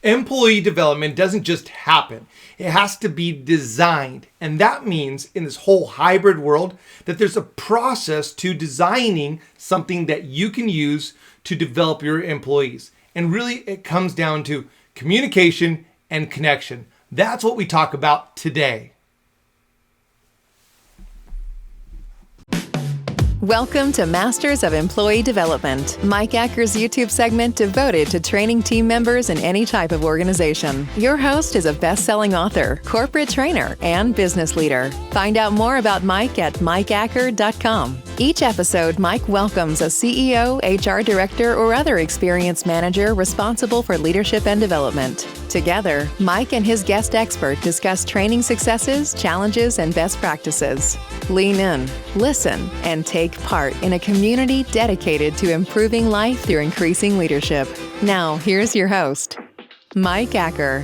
Employee development doesn't just happen. It has to be designed. And that means in this whole hybrid world that there's a process to designing something that you can use to develop your employees. And really it comes down to communication and connection. That's what we talk about today. Welcome to Masters of Employee Development, Mike Acker's YouTube segment devoted to training team members in any type of organization. Your host is a best-selling author, corporate trainer, and business leader. Find out more about Mike at mikeacker.com. Each episode, Mike welcomes a CEO, HR director, or other experienced manager responsible for leadership and development. Together, Mike and his guest expert discuss training successes, challenges, and best practices. Lean in, listen, and take part in a community dedicated to improving life through increasing leadership. Now, here's your host, Mike Acker.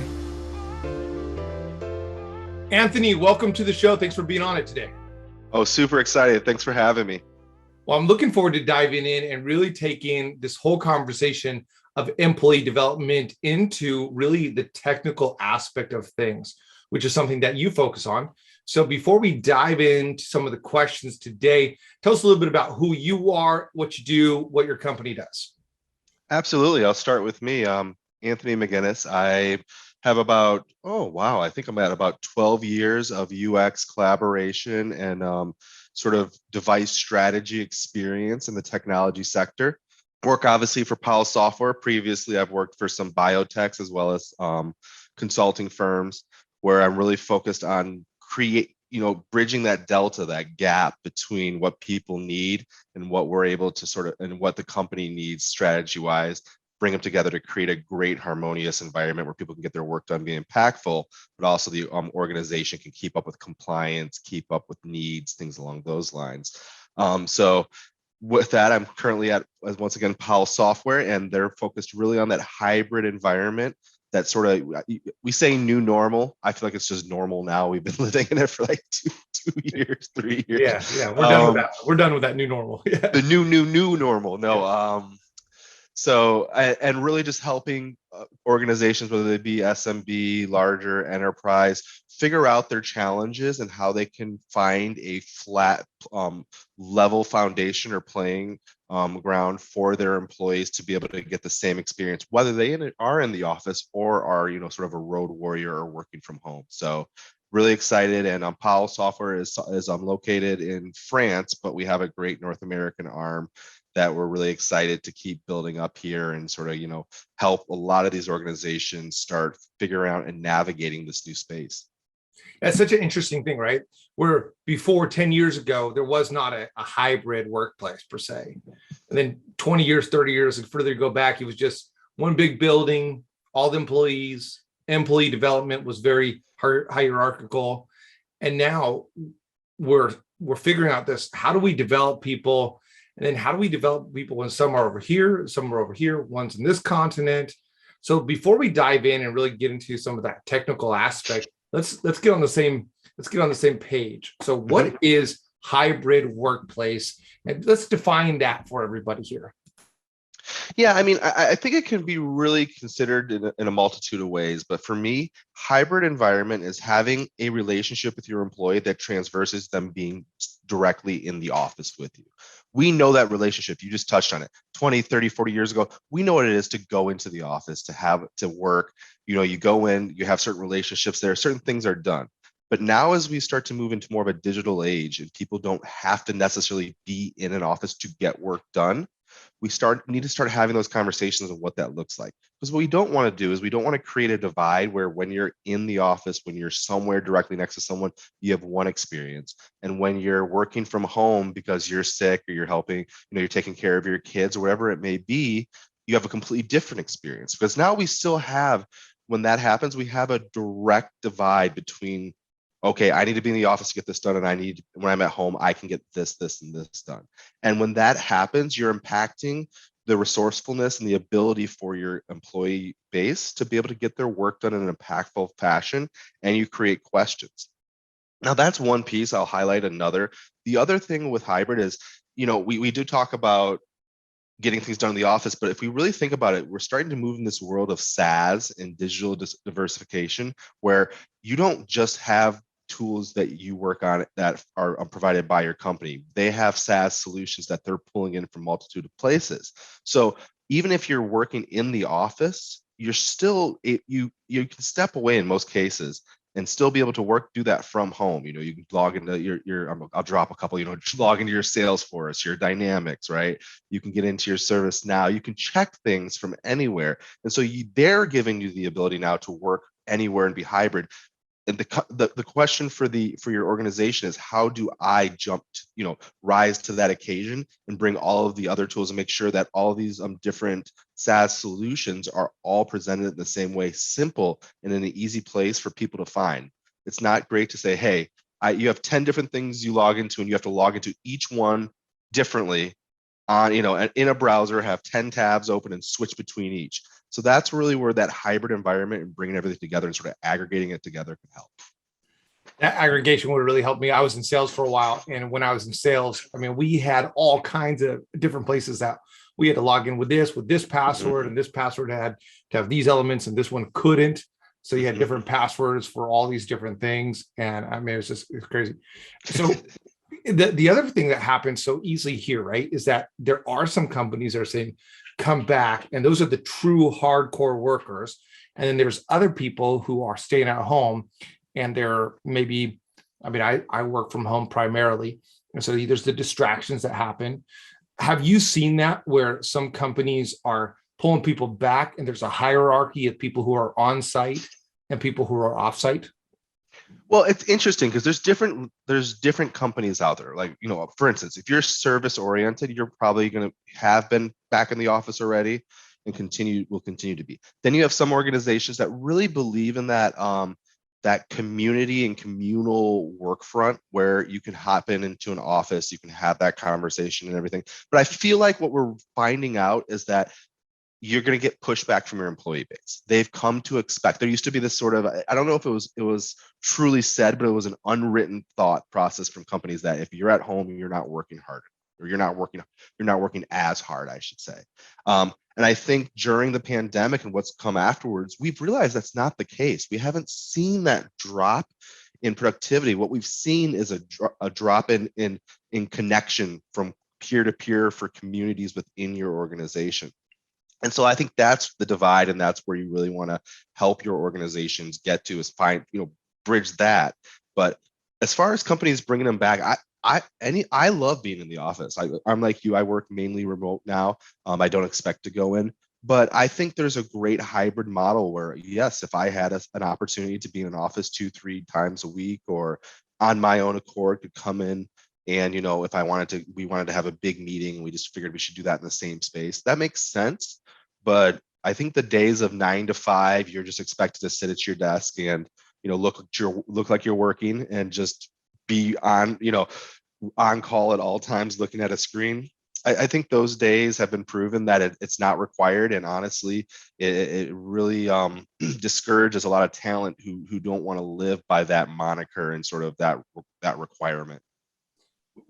Anthony, welcome to the show. Thanks for being on it today. Oh, super excited. Thanks for having me. Well, I'm looking forward to diving in and really taking this whole conversation of employee development into really the technical aspect of things, which is something that you focus on. So before we dive into some of the questions today, tell us a little bit about who you are, what you do, what your company does. Absolutely. I'll start with me. Anthony McGinnis. I have I think I'm at about 12 years of UX collaboration and sort of device strategy experience in the technology sector. Work obviously for Powell Software. Previously, I've worked for some biotechs as well as consulting firms where I'm really focused on bridging that delta, that gap between what people need and what we're able to and what the company needs strategy wise, bring them together to create a great harmonious environment where people can get their work done, be impactful, but also the organization can keep up with compliance, keep up with needs, things along those lines. So with that, I'm currently at, once again, Powell Software, and they're focused really on that hybrid environment. That sort of, we say new normal. I feel like it's just normal now. We've been living in it for like two years, 3 years. Yeah, we're done with that. We're done with that new normal. Yeah. The new normal. No, So, and really just helping organizations, whether they be SMB, larger enterprise, figure out their challenges and how they can find a flat level foundation or playing ground for their employees to be able to get the same experience, whether they are in the office or are, sort of a road warrior or working from home. So really excited. And Powell Software is located in France, but we have a great North American arm that we're really excited to keep building up here and sort of, help a lot of these organizations start figuring out and navigating this new space. That's such an interesting thing, right? Where before 10 years ago, there was not a hybrid workplace per se. And then 20 years, 30 years, and further go back, it was just one big building, all the employees, employee development was very hierarchical. And now we're figuring out this, how do we develop people? And then how do we develop people when some are over here, some are over here, one's in this continent? So before we dive in and really get into some of that technical aspect, let's get on the same page. So what is hybrid workplace? And let's define that for everybody here. Yeah, I mean, I think it can be really considered in a multitude of ways. But for me, hybrid environment is having a relationship with your employee that transverses them being directly in the office with you. We know that relationship. You just touched on it. 20, 30, 40 years ago, we know what it is to go into the office, to work. You go in, you have certain relationships there, certain things are done. But now as we start to move into more of a digital age and people don't have to necessarily be in an office to get work done, we need to start having those conversations of what that looks like. Because what we don't want to do is we don't want to create a divide where when you're in the office, when you're somewhere directly next to someone, you have one experience. And when you're working from home because you're sick or you're helping, you're taking care of your kids or whatever it may be, you have a completely different experience. Because now we still have, when that happens, we have a direct divide between, okay, I need to be in the office to get this done, and when I'm at home, I can get this, and this done. And when that happens, you're impacting the resourcefulness and the ability for your employee base to be able to get their work done in an impactful fashion, and you create questions. Now, that's one piece. I'll highlight another. The other thing with hybrid is, we do talk about getting things done in the office. But if we really think about it, we're starting to move in this world of SaaS and digital diversification, where you don't just have tools that you work on that are provided by your company. They have SaaS solutions that they're pulling in from a multitude of places. So even if you're working in the office, you're still you can step away in most cases and still be able to do that from home. You can log into I'll drop a couple, log into your Salesforce, your Dynamics, right? You can get into your ServiceNow. You can check things from anywhere. And so they're giving you the ability now to work anywhere and be hybrid. And the question for your organization is, how do I rise to that occasion and bring all of the other tools and make sure that all of these different SaaS solutions are all presented in the same way, simple and in an easy place for people to find. It's not great to say, hey, you have 10 different things you log into, and you have to log into each one differently on, in a browser, have 10 tabs open and switch between each. So that's really where that hybrid environment and bringing everything together and sort of aggregating it together can help. That aggregation would really help me. I was in sales for a while. And when I was in sales, I mean, we had all kinds of different places that we had to log in with this password, and this password had to have these elements, and this one couldn't. So you had different passwords for all these different things. And I mean, it's crazy. So the other thing that happens so easily here, right, is that there are some companies that are saying, come back. And those are the true hardcore workers. And then there's other people who are staying at home, and they're maybe, I mean, I work from home primarily. And so there's the distractions that happen. Have you seen that where some companies are pulling people back and there's a hierarchy of people who are on site and people who are off site? Well, it's interesting because there's different companies out there. Like, for instance, if you're service oriented, you're probably going to have been back in the office already and will continue to be. Then you have some organizations that really believe in that that community and communal work front, where you can hop into an office, you can have that conversation and everything. But I feel like what we're finding out is that you're going to get pushback from your employee base. They've come to expect. There used to be this sort of, I don't know if it was truly said, but it was an unwritten thought process from companies that if you're at home, you're not working harder, or you're not working as hard, I should say. And I think during the pandemic and what's come afterwards, we've realized that's not the case. We haven't seen that drop in productivity. What we've seen is a drop in connection from peer to peer for communities within your organization. And so I think that's the divide, and that's where you really want to help your organizations get to, is bridge that. But as far as companies bringing them back, I love being in the office. I'm like you. I work mainly remote now. I don't expect to go in, but I think there's a great hybrid model where, yes, if I had an opportunity to be in an office 2-3 times a week, or on my own accord could come in, and if we wanted to have a big meeting, we just figured we should do that in the same space. That makes sense. But I think the days of 9 to 5, you're just expected to sit at your desk and look like you're working and just be on call at all times looking at a screen. I think those days have been proven that it's not required, and honestly, it really discourages a lot of talent who don't want to live by that moniker and sort of that requirement.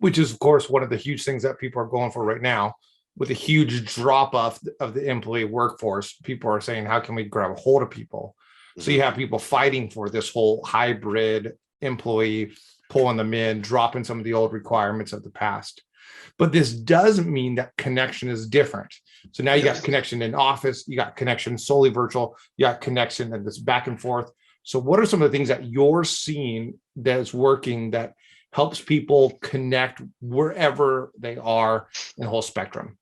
Which is, of course, one of the huge things that people are going for right now. With a huge drop off of the employee workforce, people are saying, how can we grab a hold of people? So you have people fighting for this whole hybrid employee, pulling them in, dropping some of the old requirements of the past. But this doesn't mean that connection is different. So now you got connection in office, you got connection solely virtual, you got connection and this back and forth. So what are some of the things that you're seeing that's working that helps people connect wherever they are in the whole spectrum?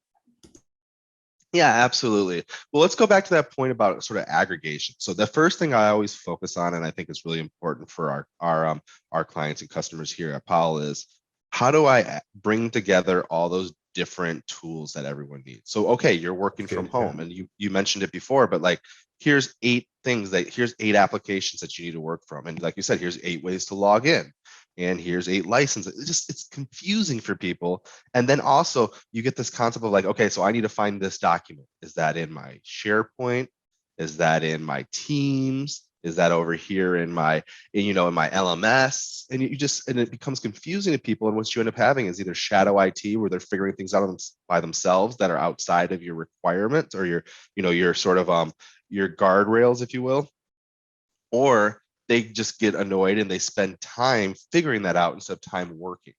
Yeah, absolutely. Well, let's go back to that point about sort of aggregation. So the first thing I always focus on, and I think is really important for our clients and customers here at Powell, is how do I bring together all those different tools that everyone needs? So, okay, you're working from home, and you mentioned it before, but like, here's 8 applications that you need to work from. And like you said, here's 8 ways to log in. And here's 8 licenses. It's confusing for people. And then also you get this concept of like, okay, so I need to find this document. Is that in my SharePoint? Is that in my Teams? Is that over here in my, in my LMS? And and it becomes confusing to people. And what you end up having is either shadow IT, where they're figuring things out by themselves that are outside of your requirements or your sort of your guardrails, if you will, or they just get annoyed and they spend time figuring that out instead of time working.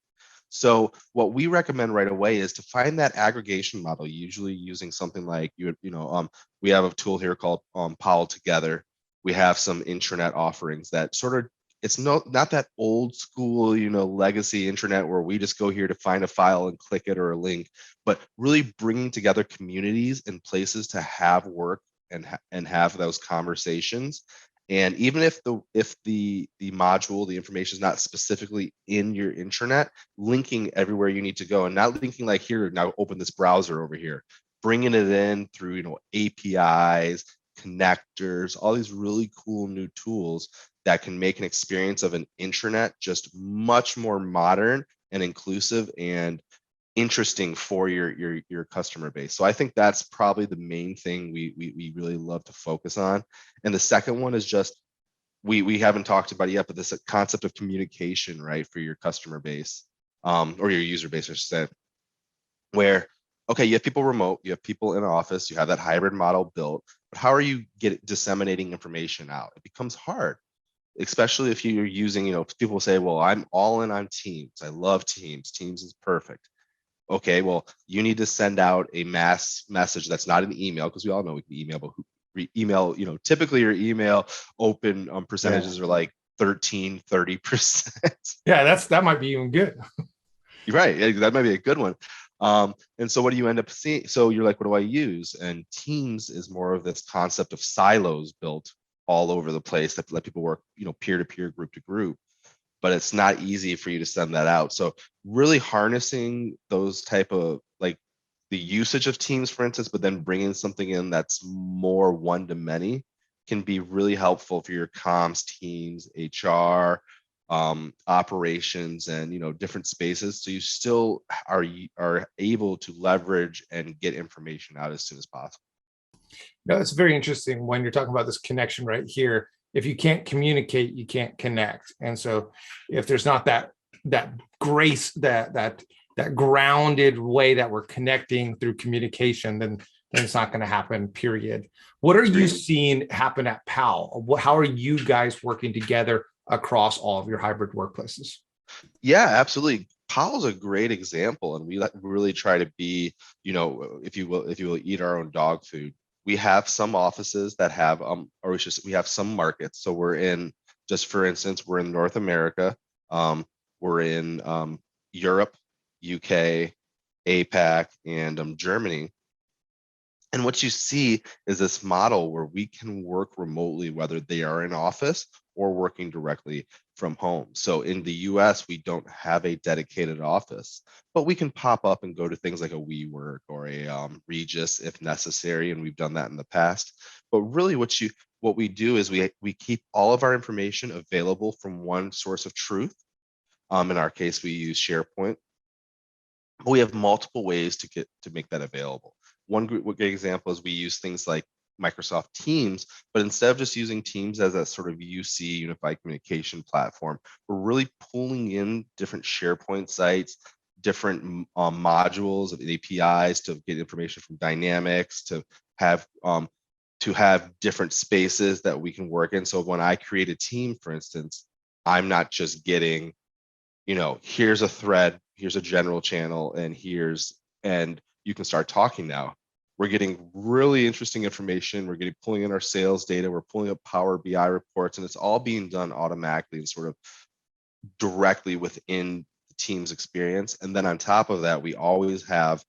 So what we recommend right away is to find that aggregation model, usually using something like we have a tool here called Powell Together. We have some intranet offerings that sort of, it's not that old school, legacy intranet where we just go here to find a file and click it or a link, but really bringing together communities and places to have work and have those conversations. And even if the module, the information is not specifically in your intranet, linking everywhere you need to go, and not linking like here, now open this browser over here, bringing it in through APIs, connectors, all these really cool new tools that can make an experience of an intranet just much more modern and inclusive and interesting for your customer base. So I think that's probably the main thing we really love to focus on. And the second one is just we haven't talked about it yet, but this concept of communication, right, for your customer base, or your user base, I should say, where okay, you have people remote, you have people in office, you have that hybrid model built, but how are you disseminating information out? It becomes hard, especially if you're using, people say, well, I'm all in on Teams. I love Teams. Teams is perfect. Okay, well, you need to send out a mass message that's not an email, because we all know we can email, but email, typically your email open percentages are like 13-30%. Yeah, that might be even good. You're right. That might be a good one. And so what do you end up seeing? So you're like, what do I use? And Teams is more of this concept of silos built all over the place that let people work, peer to peer, group to group. But it's not easy for you to send that out. So really harnessing those type of like the usage of Teams, for instance, but then bringing something in that's more one-to-many can be really helpful for your comms teams, HR, operations, and different spaces. So you still are able to leverage and get information out as soon as possible. No, it's very interesting when you're talking about this connection right here. If you can't communicate, you can't connect. And so if there's not that grace, that grounded way that we're connecting through communication, then it's not going to happen, period. What are you seeing happen at Powell? How are you guys working together across all of your hybrid workplaces? Yeah, absolutely. Powell's a great example, and we really try to be, if you will, eat our own dog food. We have some offices that have, we have some markets. So we're in, just for instance, we're in North America, we're in Europe, UK, APAC, and Germany. And what you see is this model where we can work remotely, whether they are in office or working directly from home. So in the US, we don't have a dedicated office, but we can pop up and go to things like a WeWork or a Regis if necessary, and we've done that in the past. But really what we do is we keep all of our information available from one source of truth. In our case, we use SharePoint. But we have multiple ways to make that available. One good example is we use things like Microsoft Teams, but instead of just using Teams as a sort of UC, unified communication platform, we're really pulling in different SharePoint sites, different modules of APIs to get information from Dynamics, to have different spaces that we can work in. So when I create a team, for instance, I'm not just getting, here's a thread, here's a general channel, and you can start talking now. We're getting really interesting information. We're pulling in our sales data. We're pulling up Power BI reports, and it's all being done automatically and sort of directly within the team's experience. And then on top of that, we always have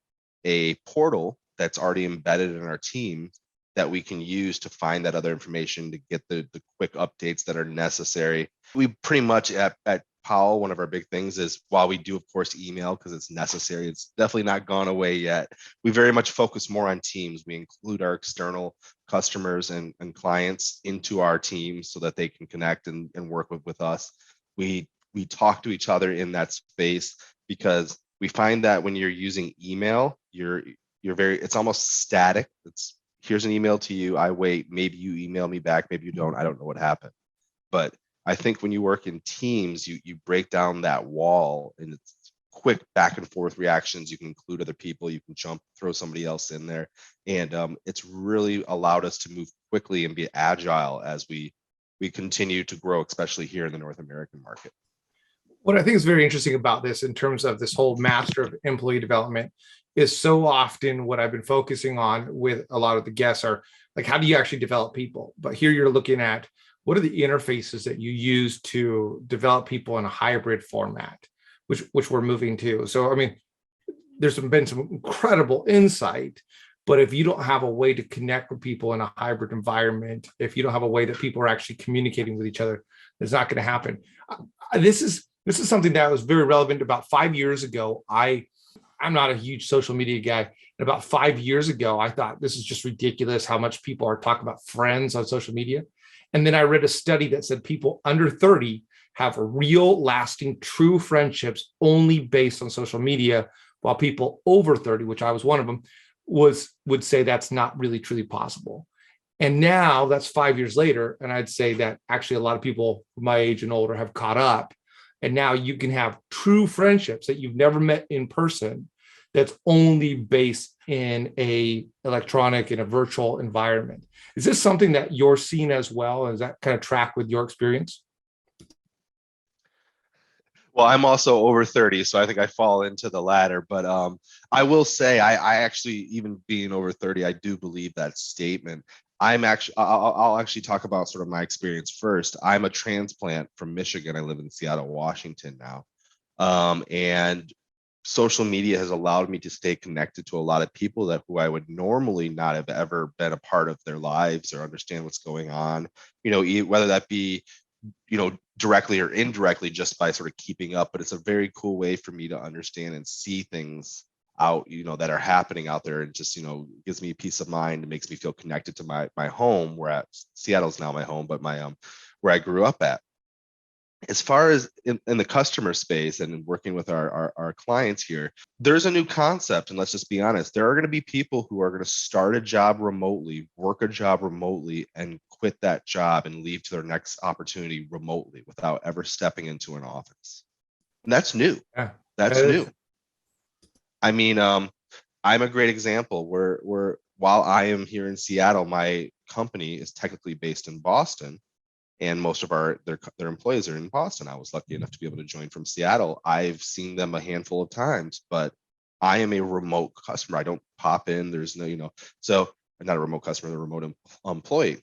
a portal that's already embedded in our team that we can use to find that other information, to get the quick updates that are necessary. We pretty much at Powell, one of our big things is, while we do, of course, email because it's necessary, it's definitely not gone away yet. We very much focus more on Teams. We include our external customers and clients into our teams so that they can connect and work with us. We talk to each other in that space, because we find that when you're using email, it's almost static. It's here's an email to you. I wait. Maybe you email me back. Maybe you don't. I don't know what happened. But I think when you work in teams, you break down that wall, and it's quick back and forth reactions. You can include other people. You can throw somebody else in there, and it's really allowed us to move quickly and be agile as we continue to grow, especially here in the North American market. What I think is very interesting about this in terms of this whole master of employee development is so often what I've been focusing on with a lot of the guests are like, how do you actually develop people? But here you're looking at what are the interfaces that you use to develop people in a hybrid format, which we're moving to. So, I mean, there's been some incredible insight, but if you don't have a way to connect with people in a hybrid environment, if you don't have a way that people are actually communicating with each other, it's not going to happen. This is something that was very relevant about 5 years ago. I'm not a huge social media guy. And about 5 years ago, I thought this is just ridiculous how much people are talking about friends on social media. And then I read a study that said people under 30 have real, lasting, true friendships only based on social media, while people over 30, which I was one of them, would say that's not really truly possible. And now that's 5 years later, and I'd say that actually a lot of people my age and older have caught up. And now you can have true friendships that you've never met in person that's only based in a electronic and a virtual environment. Is this something that you're seeing as well? Does that kind of track with your experience? Well, I'm also over 30, so I think I fall into the latter. But I will say, I actually, even being over 30, I do believe that statement. I'll actually talk about sort of my experience first. I'm a transplant from Michigan. I live in Seattle, Washington now. And social media has allowed me to stay connected to a lot of people who I would normally not have ever been a part of their lives or understand what's going on, whether that be, directly or indirectly, just by sort of keeping up. But it's a very cool way for me to understand and see things out, that are happening out there. And just, gives me peace of mind and makes me feel connected to my home, where Seattle's now my home, but where I grew up at. As far as in the customer space and working with our clients here, there's a new concept. And let's just be honest, there are going to be people who are going to start a job remotely, work a job remotely, and quit that job and leave to their next opportunity remotely without ever stepping into an office. And that's new. Yeah, That's new. I mean, I'm a great example where while I am here in Seattle, my company is technically based in Boston. And most of their employees are in Boston. I was lucky enough to be able to join from Seattle. I've seen them a handful of times, but I am a remote customer. I don't pop in. There's no, so I'm not a remote customer, I'm a remote employee.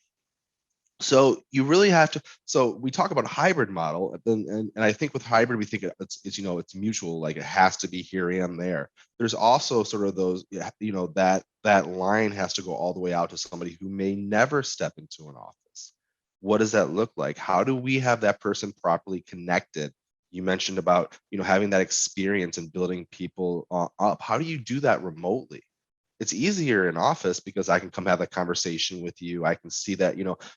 So you really have to. So we talk about a hybrid model, and I think with hybrid, we think it's mutual. Like it has to be here and there. There's also sort of those, that line has to go all the way out to somebody who may never step into an office. What does that look like? How do we have that person properly connected? You mentioned about, having that experience and building people up. How do you do that remotely? It's easier in office because I can come have that conversation with you. I can see that,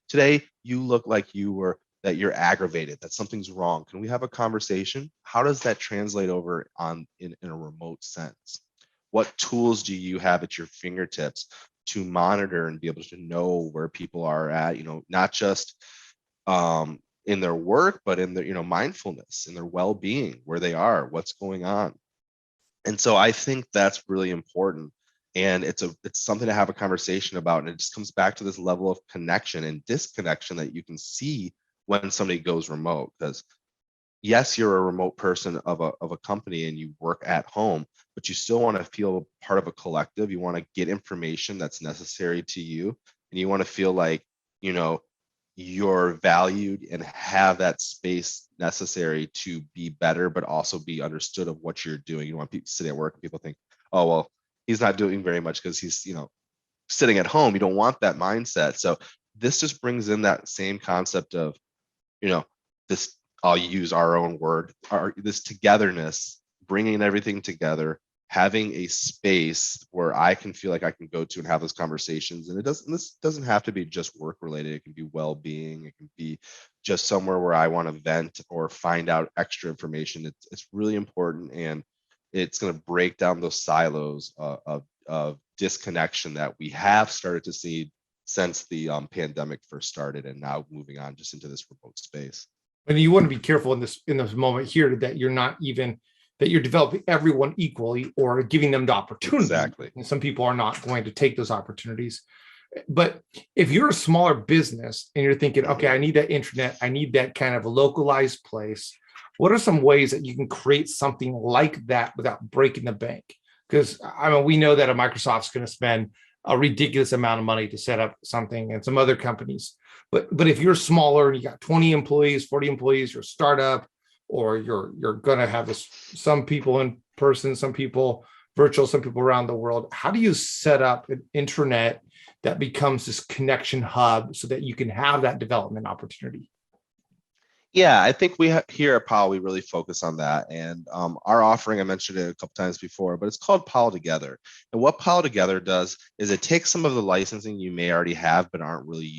today you look like that you're aggravated, that something's wrong. Can we have a conversation? How does that translate over in a remote sense? What tools do you have at your fingertips to monitor and be able to know where people are at, not just in their work, but in their, mindfulness, in their well-being, where they are, what's going on. And so I think that's really important. And it's something to have a conversation about. And it just comes back to this level of connection and disconnection that you can see when somebody goes remote. Because yes, you're a remote person of a company and you work at home, but you still want to feel part of a collective. You want to get information that's necessary to you, and you want to feel like, you're valued and have that space necessary to be better, but also be understood of what you're doing. You don't want people to sit at work and people think, oh, well, he's not doing very much because he's, sitting at home. You don't want that mindset. So this just brings in that same concept of, this, I'll use our own word, this togetherness, bringing everything together, having a space where I can feel like I can go to and have those conversations. And this doesn't have to be just work related. It can be well-being. It can be just somewhere where I want to vent or find out extra information. It's really important, and it's going to break down those silos of disconnection that we have started to see since the pandemic first started, and now moving on just into this remote space. And you want to be careful in this moment here that you're not even that you're developing everyone equally or giving them the opportunity. Exactly. And some people are not going to take those opportunities. But if you're a smaller business and you're thinking, okay, I need that intranet, I need that kind of a localized place, what are some ways that you can create something like that without breaking the bank? Because I mean, we know that a Microsoft's going to spend a ridiculous amount of money to set up something, and some other companies. But if you're smaller and you got 20 employees, 40 employees, you're a startup, or you're going to have some people in person, some people virtual, some people around the world, how do you set up an intranet that becomes this connection hub so that you can have that development opportunity? Yeah, I think we here at Powell, we really focus on that. And our offering, I mentioned it a couple times before, but it's called Powell Together. And what Powell Together does is it takes some of the licensing you may already have but aren't really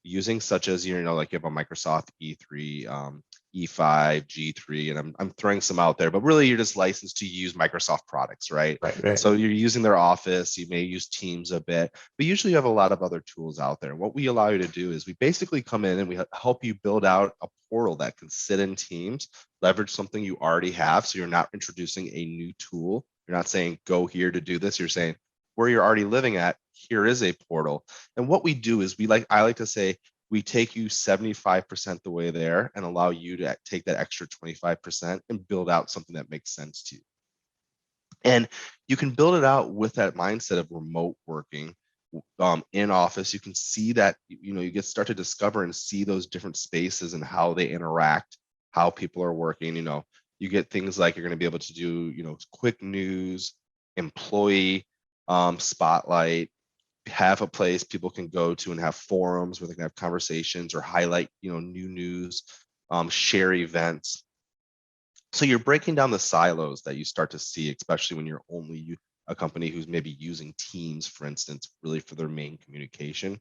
using, such as, like you have a Microsoft E3, E5, G3, and I'm throwing some out there, but really you're just licensed to use Microsoft products, right? Right. So you're using their Office, you may use Teams a bit, but usually you have a lot of other tools out there. What we allow you to do is we basically come in and we help you build out a portal that can sit in Teams, leverage something you already have. So you're not introducing a new tool. You're not saying, go here to do this. You're saying, where you're already living at, here is a portal. And what we do is I like to say, we take you 75% the way there and allow you to take that extra 25% and build out something that makes sense to you. And you can build it out with that mindset of remote working in office. You can see that, you start to discover and see those different spaces and how they interact, how people are working. You get things like you're going to be able to do, quick news, employee spotlight, have a place people can go to and have forums where they can have conversations or highlight, new news, share events. So you're breaking down the silos that you start to see, especially when you're only a company who's maybe using Teams, for instance, really for their main communication.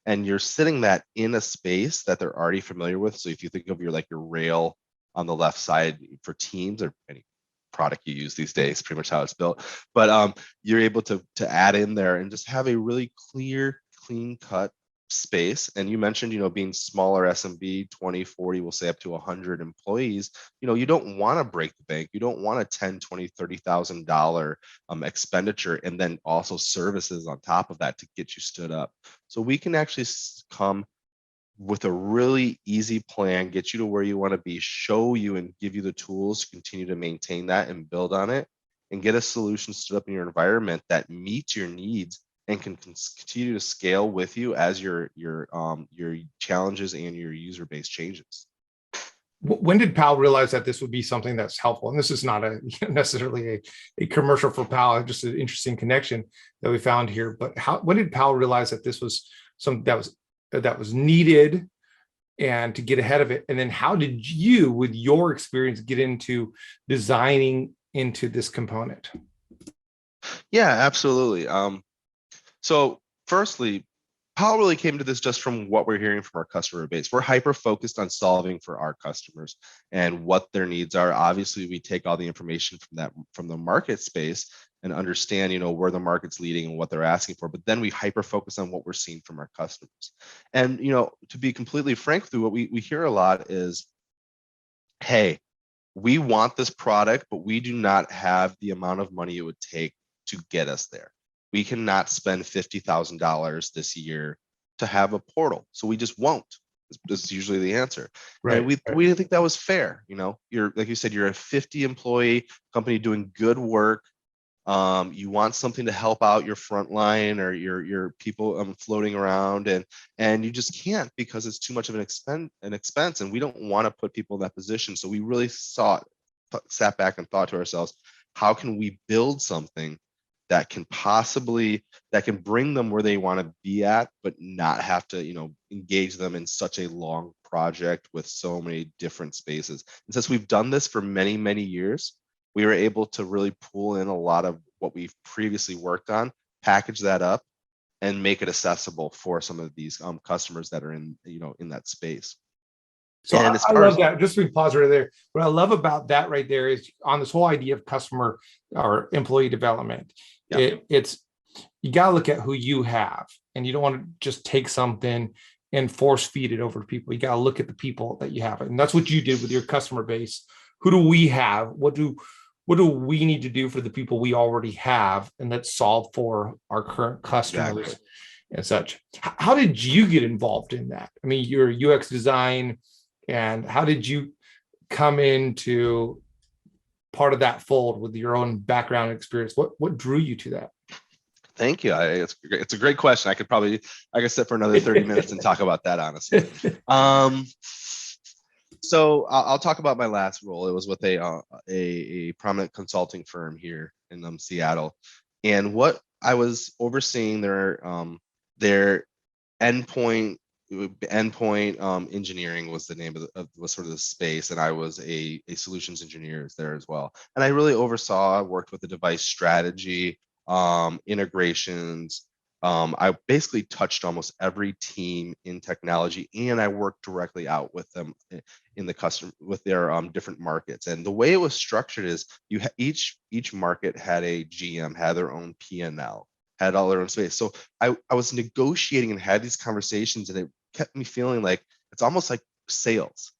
And you're sitting that in a space that they're already familiar with. So if you think of your rail on the left side for Teams or any product you use these days, pretty much how it's built, but you're able to add in there and just have a really clear, clean cut space. And you mentioned, being smaller SMB, 20, 40, we'll say up to 100 employees, you don't want to break the bank. You don't want a 10, 20, $30,000 expenditure and then also services on top of that to get you stood up. So we can actually come with a really easy plan, get you to where you want to be, show you and give you the tools to continue to maintain that and build on it, and get a solution stood up in your environment that meets your needs and can continue to scale with you as your challenges and your user base changes. When did Powell realize that this would be something that's helpful? And this is not necessarily a commercial for Powell, just an interesting connection that we found here. But when did Powell realize that this was something that was needed and to get ahead of it? And then how did you, with your experience, get into designing into this component? Yeah, absolutely. So firstly, Powell really came to this just from what we're hearing from our customer base. We're hyper focused on solving for our customers and what their needs are. Obviously, we take all the information from the market space and understand, where the market's leading and what they're asking for. But then we hyper focus on what we're seeing from our customers. And, to be completely frank with you, what we hear a lot is, hey, we want this product, but we do not have the amount of money it would take to get us there. We cannot spend $50,000 this year to have a portal. So we just won't. This is usually the answer. Right. And we didn't think that was fair. You're, like you said, you're a 50 employee company doing good work. You want something to help out your frontline or your people floating around, and you just can't because it's too much of an expense, and we don't want to put people in that position. So we really sat back and thought to ourselves, how can we build something that can bring them where they want to be at, but not have to engage them in such a long project with so many different spaces. And since we've done this for many, many years, we were able to really pull in a lot of what we've previously worked on, package that up, and make it accessible for some of these customers that are in that space. So I love that. Just to pause right there. What I love about that right there is on this whole idea of customer or employee development. Yeah. It's you got to look at who you have, and you don't want to just take something and force feed it over to people. You got to look at the people that you have. And that's what you did with your customer base. Who do we have? What do we need to do for the people we already have? And let's solve for our current customers. Exactly. And such. How did you get involved in that? I mean, your UX design, and how did you come into part of that fold with your own background and experience? What drew you to that? Thank you. It's a great question. I could sit for another 30 minutes and talk about that, honestly. So I'll talk about my last role. It was with a prominent consulting firm here in Seattle, and what I was overseeing their endpoint engineering was the name was sort of the space, and I was a solutions engineer there as well. And I really worked with the device strategy, integrations. I basically touched almost every team in technology, and I worked directly out with them in the customer with their different markets. And the way it was structured is each market had a GM, had their own P&L, had all their own space. So I was negotiating and had these conversations, and it kept me feeling like it's almost like sales.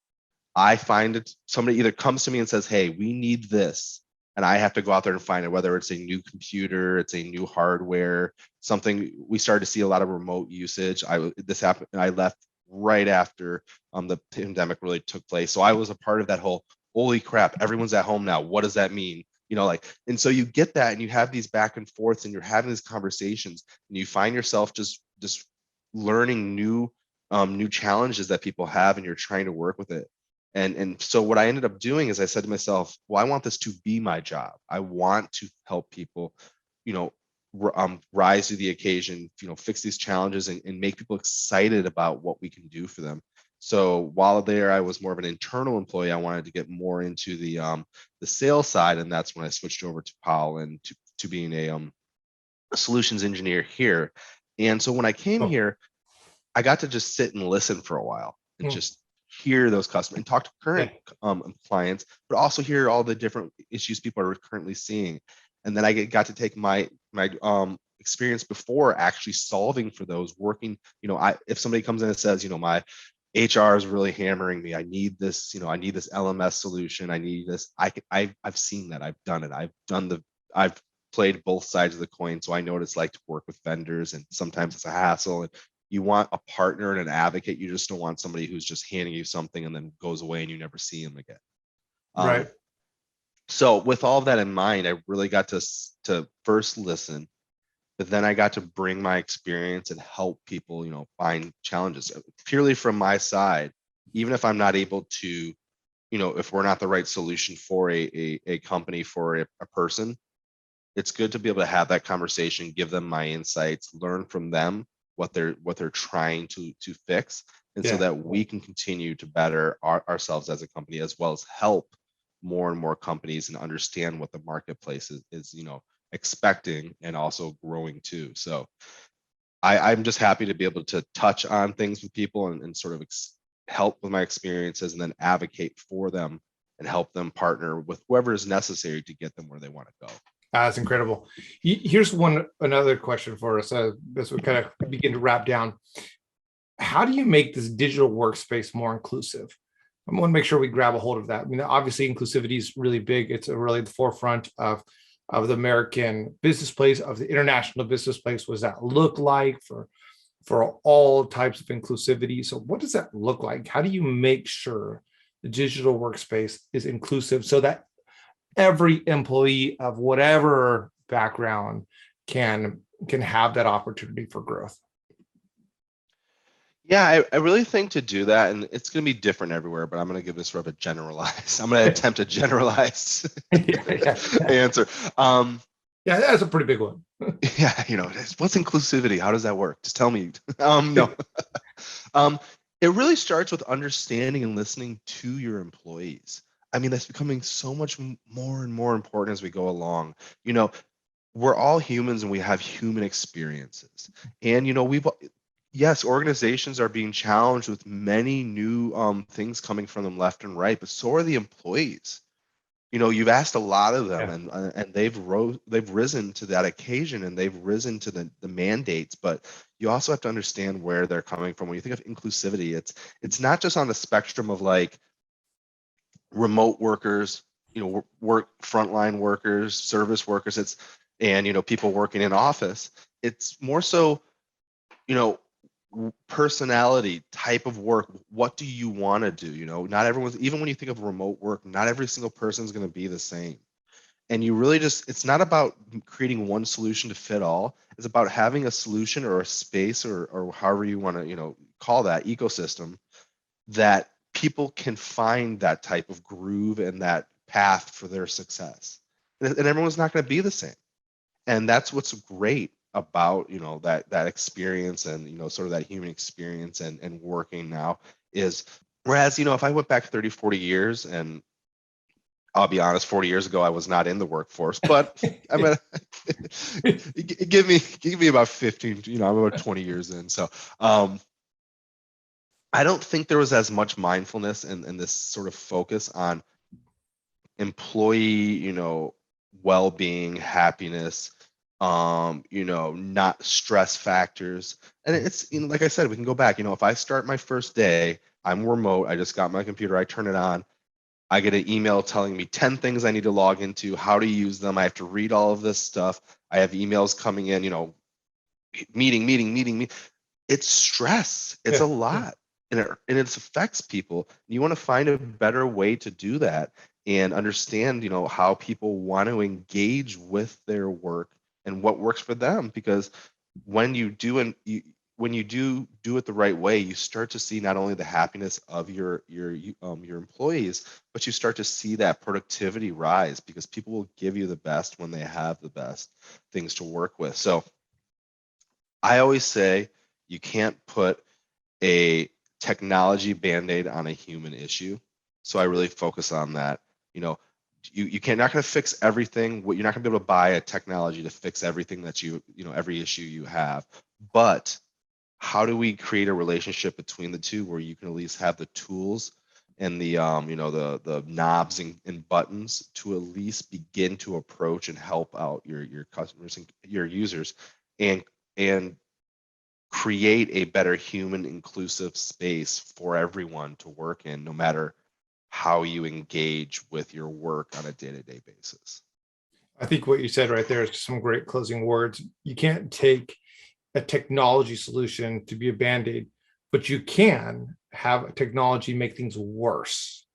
I find it, somebody either comes to me and says, hey, we need this, and I have to go out there and find it, whether it's a new computer, it's a new hardware, something. We started to see a lot of remote usage. This happened, and I left right after the pandemic really took place. So I was a part of that whole, holy crap, everyone's at home now. What does that mean? And so you get that, and you have these back and forths, and you're having these conversations, and you find yourself just learning new challenges that people have, and you're trying to work with it. And so what I ended up doing is I said to myself, well, I want this to be my job. I want to help people, rise to the occasion, fix these challenges, and make people excited about what we can do for them. So while there, I was more of an internal employee. I wanted to get more into the sales side, and that's when I switched over to Powell and to being a solutions engineer here. And so when I came here, I got to just sit and listen for a while and just hear those customers and talk to current clients, but also hear all the different issues people are currently seeing. And then I got to take my experience before actually solving for those, working. If somebody comes in and says, my HR is really hammering me, I need this, I need this LMS solution, I need this. I've seen that, I've done it, I've played both sides of the coin, so I know what it's like to work with vendors, and sometimes it's a hassle. And you want a partner and an advocate. You just don't want somebody who's just handing you something and then goes away and you never see them again. Right. So with all of that in mind, I really got to first listen, but then I got to bring my experience and help people, find challenges purely from my side. Even if I'm not able to, if we're not the right solution for a company, for a person, it's good to be able to have that conversation, give them my insights, learn from them what they're trying to fix, and so that we can continue to better ourselves as a company, as well as help more and more companies and understand what the marketplace is expecting, and also growing too. So I'm just happy to be able to touch on things with people and sort of help with my experiences, and then advocate for them and help them partner with whoever is necessary to get them where they want to go. That's incredible. Here's another question for us as we kind of begin to wrap down. How do you make this digital workspace more inclusive? I want to make sure we grab a hold of that. I mean, obviously, inclusivity is really big. It's really the forefront of the American business place, of the international business place. What does that look like for all types of inclusivity? So what does that look like? How do you make sure the digital workspace is inclusive so that every employee of whatever background can have that opportunity for growth? Yeah, I really think to do that, and it's going to be different everywhere, but I'm going to give this sort of a generalized. I'm going to attempt a generalized answer. Yeah, that's a pretty big one. Yeah, what's inclusivity? How does that work? Just tell me. No. It really starts with understanding and listening to your employees. I mean, that's becoming so much more and more important as we go along. We're all humans, and we have human experiences. And yes, organizations are being challenged with many new things coming from them left and right, but so are the employees. you've asked a lot of them, Yeah. and they've risen to that occasion, and they've risen to the mandates. But you also have to understand where they're coming from. When you think of inclusivity, it's not just on the spectrum of like remote workers, work frontline workers, service workers. And people working in office. It's more so, personality, type of work. What do you want to do? Not everyone's, even when you think of remote work, not every single person is going to be the same. And you really it's not about creating one solution to fit all. It's about having a solution or a space or however you want to, call that ecosystem, that people can find that type of groove and that path for their success. And everyone's not going to be the same. And that's what's great about that experience, and sort of that human experience and working now is, whereas if I went back 30-40 years, and I'll be honest, 40 years ago I was not in the workforce, but I mean, give me about 15, I'm about 20 years in. So I don't think there was as much mindfulness and this sort of focus on employee, well-being, happiness, not stress factors. And it's, like I said, we can go back, if I start my first day, I'm remote, I just got my computer, I turn it on, I get an email telling me 10 things I need to log into, how to use them. I have to read all of this stuff. I have emails coming in, meeting. It's stress. It's a lot. And it affects people. You want to find a better way to do that and understand, how people want to engage with their work and what works for them. Because when you do it the right way, you start to see not only the happiness of your employees, but you start to see that productivity rise, because people will give you the best when they have the best things to work with. So I always say you can't put a technology band-aid on a human issue. So I really focus on that. You're not going to fix everything. You're not going to be able to buy a technology to fix everything that every issue you have. But how do we create a relationship between the two where you can at least have the tools and the the knobs and buttons to at least begin to approach and help out your customers and your users, and create a better human inclusive space for everyone to work in, no matter how you engage with your work on a day-to-day basis. I think what you said right there is some great closing words. You can't take a technology solution to be a band-aid, but you can have a technology make things worse.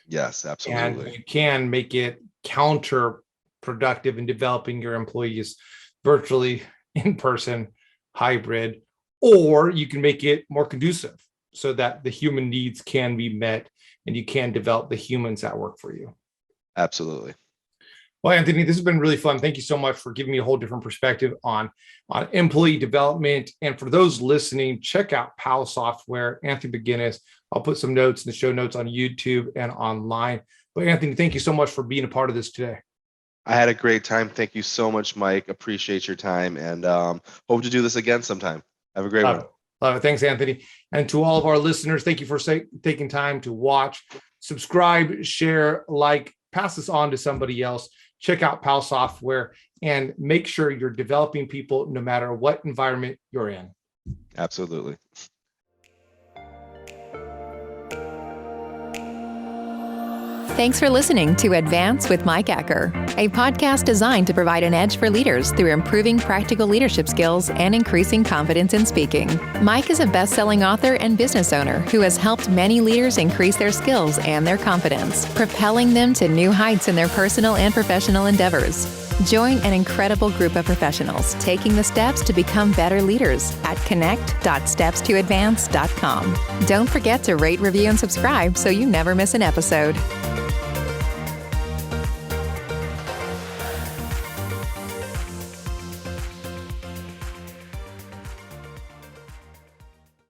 Yes, absolutely. And you can make it counterproductive in developing your employees virtually, in person, hybrid, or you can make it more conducive so that the human needs can be met and you can develop the humans that work for you. Absolutely. Well, Anthony, this has been really fun. Thank you so much for giving me a whole different perspective on employee development. And for those listening, check out Powell Software, Anthony McGinnis. I'll put some notes in the show notes on YouTube and online. But Anthony, thank you so much for being a part of this today. I had a great time. Thank you so much, Mike. Appreciate your time, and hope to do this again sometime. Have a great one. Love it. Thanks, Anthony. And to all of our listeners, thank you for taking time to watch, subscribe, share, like, pass this on to somebody else. Check out Powell Software and make sure you're developing people no matter what environment you're in. Absolutely. Thanks for listening to Advance with Mike Acker, a podcast designed to provide an edge for leaders through improving practical leadership skills and increasing confidence in speaking. Mike is a best-selling author and business owner who has helped many leaders increase their skills and their confidence, propelling them to new heights in their personal and professional endeavors. Join an incredible group of professionals taking the steps to become better leaders at connect.stepstoadvance.com. Don't forget to rate, review, and subscribe so you never miss an episode.